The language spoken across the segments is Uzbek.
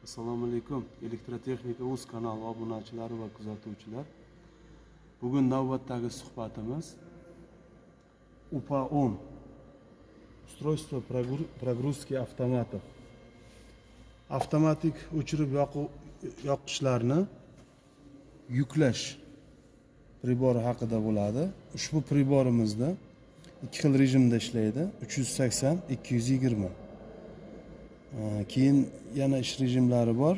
Assalomu alaykum. Elektrotexnika o'z kanali obunachilari va kuzatuvchilar. Bugun navbatdagi suhbatimiz UPA-10 устройство прогрузки avtomatov. Avtomatik o'chirib yoqishlarni yuklash pribori haqida bo'ladi. Ushbu priborimizda ikki xil rejimda ishlaydi: 380, 220. Keyin yana ish rejimlari bor.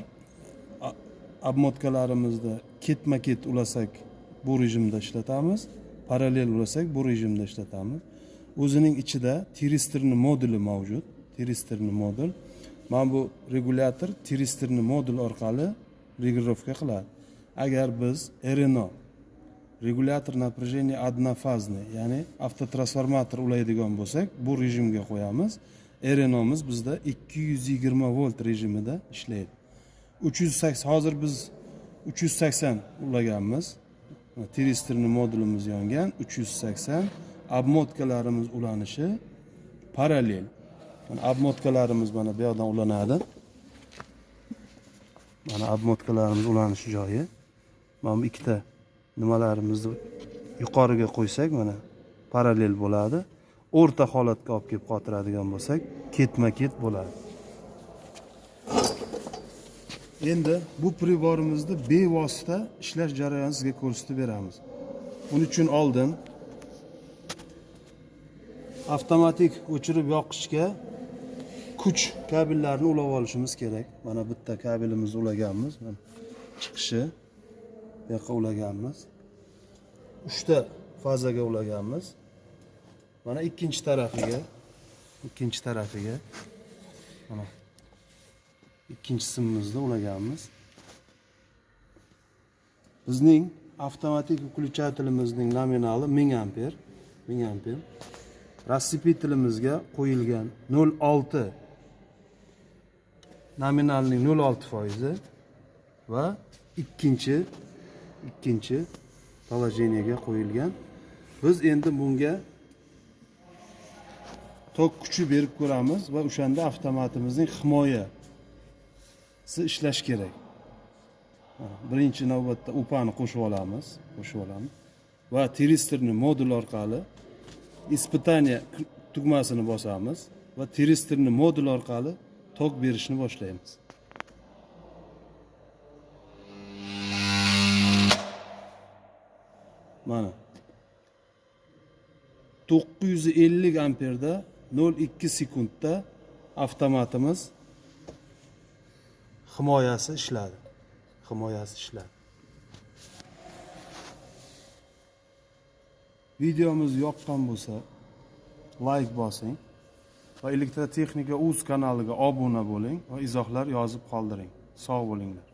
Obmotkalarimizda ketma-ket ulasak bu rejimda ishlatamiz, parallel ulasak bu rejimda ishlatamiz. O'zining ichida tiristorni moduli mavjud. Tiristorni modul. Mana bu regulyator tiristorni modul orqali regulировка qiladi. Agar biz RNO regulyator напряжения однофазный, ya'ni avtotransformator ulaydigan bo'lsak, bu rejimga qo'yamiz. RNO'miz bizda 220 volt rejimida ishlaydi. 380 hozir biz 380 ulaganmiz. Tiristorni modulimiz yongan 380. Obmotkalarimiz ulanishi parallel. Mana obmotkalarimiz mana bu yerdan ulanadi. Mana obmotkalarimiz ulanish joyi. Mana bu ikkita nimalarimizni yuqoriga qo'ysak mana parallel bo'ladi. O'rta holatga olib kelib qotiradigan bo'lsak, ketma-ket bo'ladi. Endi bu priborimizni bevosita ishlash jarayonini sizga ko'rsatib beramiz. Buning uchun oldin avtomatik o'chirib yoqishga kuch kabellarini ulab olishimiz kerak. Mana bitta kabelimizni ulaganmiz. Mana chiqishi bu yoqqa ulaganmiz. 3 ta fazaga ulaganmiz. Mana ikkinchi tarafiga mana ikkinchi simimizni ulaganmiz. Bizning avtomatik выключателimizning nominali 1000 amper. Рассипителimizga qo'yilgan 0.6 nominalning 0.6% va ikkinchi положениyaga qo'yilgan. Biz endi bunga tok kuchi berib ko'ramiz va o'shanda avtomatimizning himoyasi ishlash kerak. Birinchi navbatda UPA'ni qo'shib olamiz. Va tiristorni modul orqali испытание tugmasini bosamiz va tiristorni modul orqali tok berishni boshlaymiz. Mana 950 amperda 0.2 sekundda avtomatimiz himoyasi ishladi. Videomiz yoqqan bo'lsa, like bosing va Elektrotexnika uz kanaliga obuna bo'ling va izohlar yozib qoldiring. Sog' bo'linglar.